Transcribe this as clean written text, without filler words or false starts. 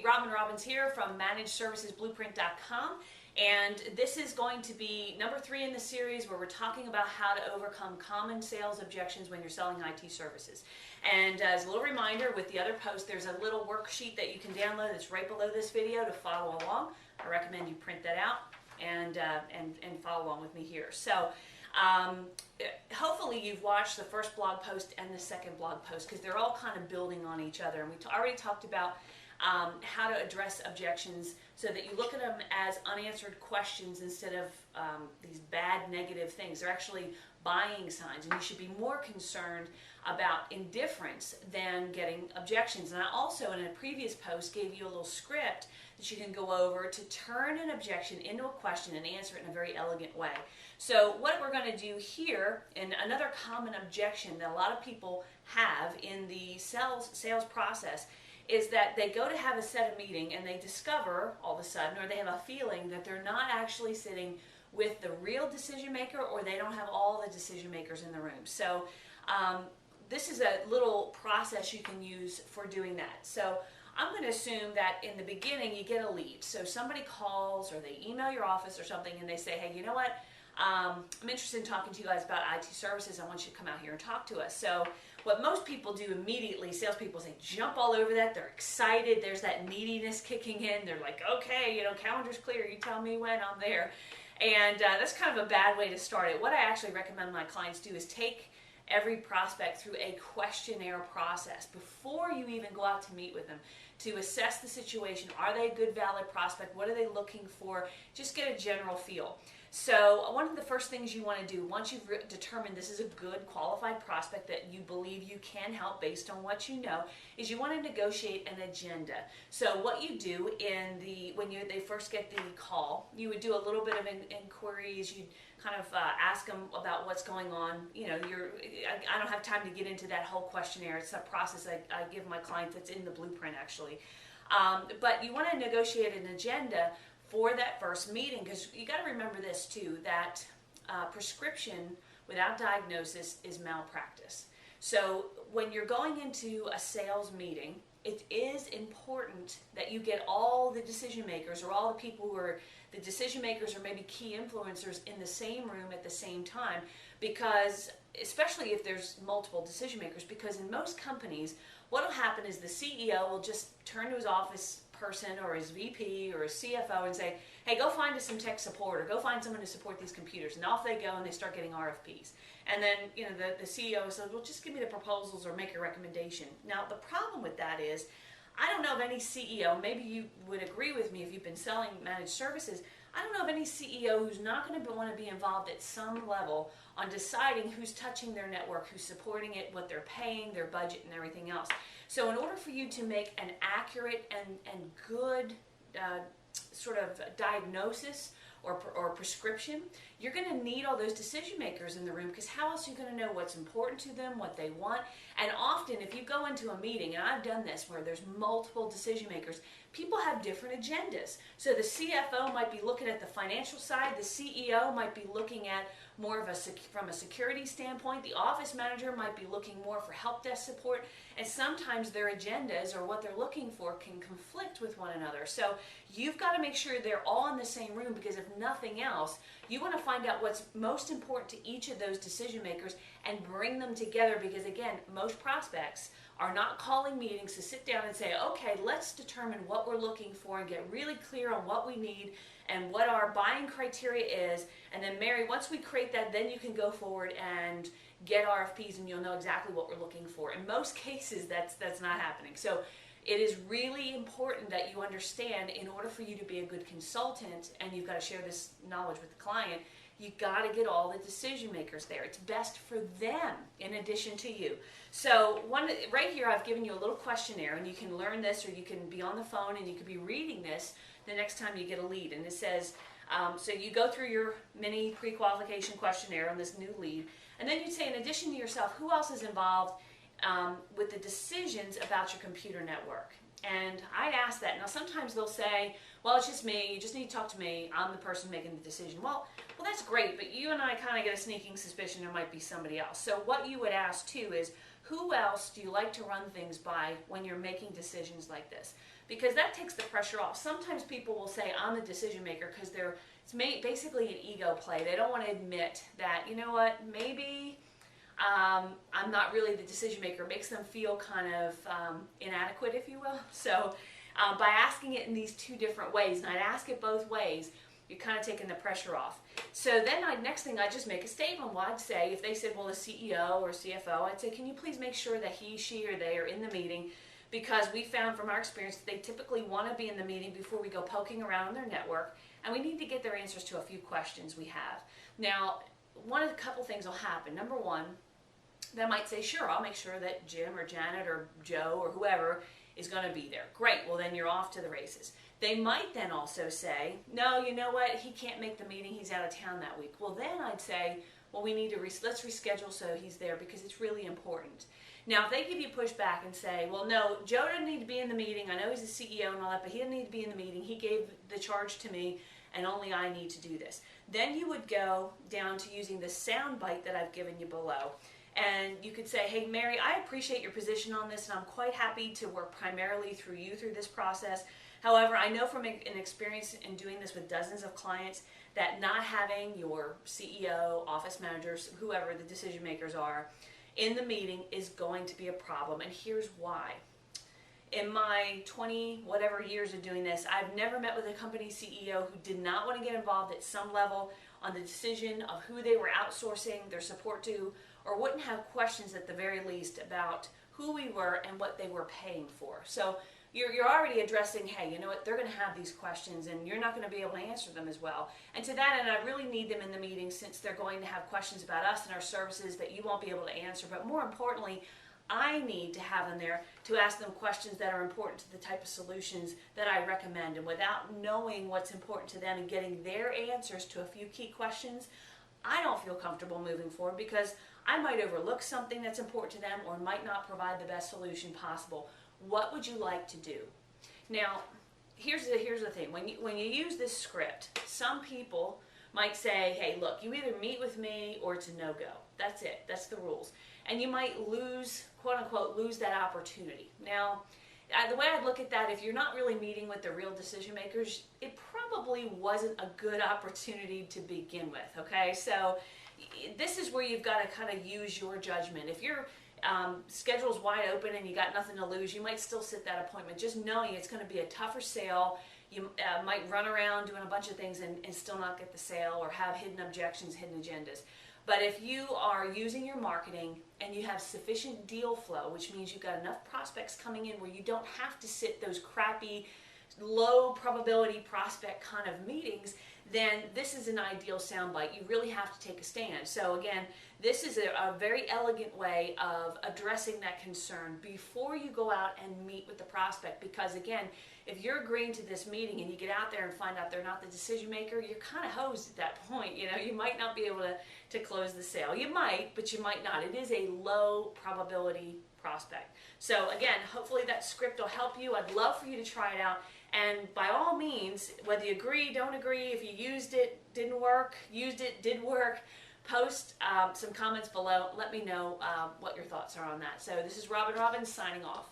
Robin Robbins here from ManagedServicesBlueprint.com, and this is going to be number 3 in the series where we're talking about how to overcome common sales objections when you're selling IT services. And as a little reminder, with the other post, there's a little worksheet that you can download that's right below this video to follow along. I recommend you print that out and follow along with me here. So hopefully you've watched the first blog post and the second blog post, because they're all kind of building on each other. And we already talked about how to address objections so that you look at them as unanswered questions instead of these bad negative things. They're actually buying signs, and you should be more concerned about indifference than getting objections. And I also, in a previous post, gave you a little script that you can go over to turn an objection into a question and answer it in a very elegant way. So what we're going to do here, and another common objection that a lot of people have in the sales process, is that they go to have a set meeting and they discover all of a sudden, or they have a feeling that they're not actually sitting with the real decision maker, or they don't have all the decision makers in the room. So this is a little process you can use for doing that. So I'm going to assume that in the beginning you get a lead. So somebody calls or they email your office or something and they say, hey, you know what? I'm interested in talking to you guys about IT services. I want you to come out here and talk to us. So what most people do immediately, salespeople, say jump all over that. They're excited. There's that neediness kicking in. They're like, okay, calendar's clear. You tell me when, I'm there. And that's kind of a bad way to start it. What I actually recommend my clients do is take every prospect through a questionnaire process before you even go out to meet with them, to assess the situation. Are they a good, valid prospect? What are they looking for? Just get a general feel. So one of the first things you want to do, once you've determined this is a good, qualified prospect that you believe you can help based on what you know, is you want to negotiate an agenda. So what you do when they first get the call, you would do a little bit of inquiries. You'd kind of ask them about what's going on. I don't have time to get into that whole questionnaire. It's a process I give my clients that's in the blueprint, actually. But you want to negotiate an agenda for that first meeting, because you got to remember this too, that prescription without diagnosis is malpractice. So when you're going into a sales meeting, it is important that you get all the decision makers, or all the people who are the decision makers or maybe key influencers, in the same room at the same time, because especially if there's multiple decision makers, because in most companies what will happen is the CEO will just turn to his office person or his VP or his CFO and say, hey, go find us some tech support, or go find someone to support these computers. And off they go, and they start getting RFPs. And then the CEO says, well, just give me the proposals or make a recommendation. Now the problem with that is, I don't know of any CEO, maybe you would agree with me if you've been selling managed services, I don't know of any CEO who's not going to want to be involved at some level on deciding who's touching their network, who's supporting it, what they're paying, their budget, and everything else. So in order for you to make an accurate and good sort of diagnosis or prescription, you're going to need all those decision makers in the room, because how else are you going to know what's important to them, what they want? And often if you go into a meeting, and I've done this where there's multiple decision makers, people have different agendas. So the CFO might be looking at the financial side, the CEO might be looking at more of from a security standpoint, the office manager might be looking more for help desk support, and sometimes their agendas or what they're looking for can conflict with one another. So you've got to make sure they're all in the same room, because if nothing else, you want to find out what's most important to each of those decision makers and bring them together, because again, most prospects are not calling meetings to sit down and say, okay, let's determine what we're looking for and get really clear on what we need and what our buying criteria is. And then Mary, once we create that, then you can go forward and get RFPs and you'll know exactly what we're looking for. In most cases, that's not happening. So it is really important that you understand, in order for you to be a good consultant, and you've got to share this knowledge with the client, you've got to get all the decision makers there. It's best for them in addition to you. So right here I've given you a little questionnaire, and you can learn this, or you can be on the phone and you could be reading this the next time you get a lead. And it says, so you go through your mini pre-qualification questionnaire on this new lead, and then you say, in addition to yourself, who else is involved with the decisions about your computer network? And I'd ask that. Now sometimes they'll say, well, it's just me, you just need to talk to me, I'm the person making the decision. Well, that's great, but you and I kind of get a sneaking suspicion there might be somebody else. So what you would ask too is, who else do you like to run things by when you're making decisions like this? Because that takes the pressure off. Sometimes people will say, I'm the decision maker, because it's basically an ego play. They don't want to admit that, you know what, maybe I'm not really the decision maker. It makes them feel kind of inadequate, if you will. So by asking it in these two different ways, and I'd ask it both ways, you're kind of taking the pressure off. So then next thing, I'd just make a statement. Well, I'd say, if they said, well, the CEO or CFO, I'd say, can you please make sure that he, she, or they are in the meeting? Because we found from our experience that they typically want to be in the meeting before we go poking around in their network, and we need to get their answers to a few questions we have. Now, a couple things will happen. Number one, they might say, sure, I'll make sure that Jim or Janet or Joe or whoever is going to be there. Great, well then you're off to the races. They might then also say, no, you know what, he can't make the meeting, he's out of town that week. Well then I'd say, well, we need to let's reschedule so he's there, because it's really important. Now if they give you pushback and say, well no, Joe doesn't need to be in the meeting, I know he's the CEO and all that, but he doesn't need to be in the meeting, he gave the charge to me and only I need to do this. Then you would go down to using the sound bite that I've given you below. And you could say, hey, Mary, I appreciate your position on this, and I'm quite happy to work primarily through you through this process. However, I know from an experience in doing this with dozens of clients that not having your CEO, office managers, whoever the decision makers are, in the meeting is going to be a problem, and here's why. In my 20 whatever years of doing this, I've never met with a company CEO who did not want to get involved at some level on the decision of who they were outsourcing their support to, or wouldn't have questions at the very least about who we were and what they were paying for. So you're already addressing, hey, you know what, they're going to have these questions and you're not going to be able to answer them as well. And to that end, I really need them in the meeting, since they're going to have questions about us and our services that you won't be able to answer. But more importantly, I need to have them there to ask them questions that are important to the type of solutions that I recommend. And without knowing what's important to them and getting their answers to a few key questions, I don't feel comfortable moving forward, because I might overlook something that's important to them or might not provide the best solution possible. What would you like to do? Now, here's the thing. When you use this script, some people might say, hey, look, you either meet with me or it's a no-go. That's it. That's the rules. And you might lose, quote-unquote, lose that opportunity. Now, the way I'd look at that, if you're not really meeting with the real decision makers, it probably wasn't a good opportunity to begin with, okay? So this is where you've got to kind of use your judgment. If your schedule's wide open and you got nothing to lose, you might still sit that appointment, just knowing it's going to be a tougher sale. You might run around doing a bunch of things and still not get the sale, or have hidden objections, hidden agendas. But if you are using your marketing and you have sufficient deal flow, which means you've got enough prospects coming in where you don't have to sit those crappy, low probability prospect kind of meetings, then this is an ideal soundbite. You really have to take a stand. So again, this is a very elegant way of addressing that concern before you go out and meet with the prospect. Because again, if you're agreeing to this meeting and you get out there and find out they're not the decision maker, you're kind of hosed at that point. You know, you might not be able to close the sale. You might, but you might not. It is a low probability prospect. So again, hopefully that script will help you. I'd love for you to try it out. And by all means, whether you agree, don't agree, if you used it, didn't work, used it, did work, post some comments below. Let me know what your thoughts are on that. So this is Robin Robbins signing off.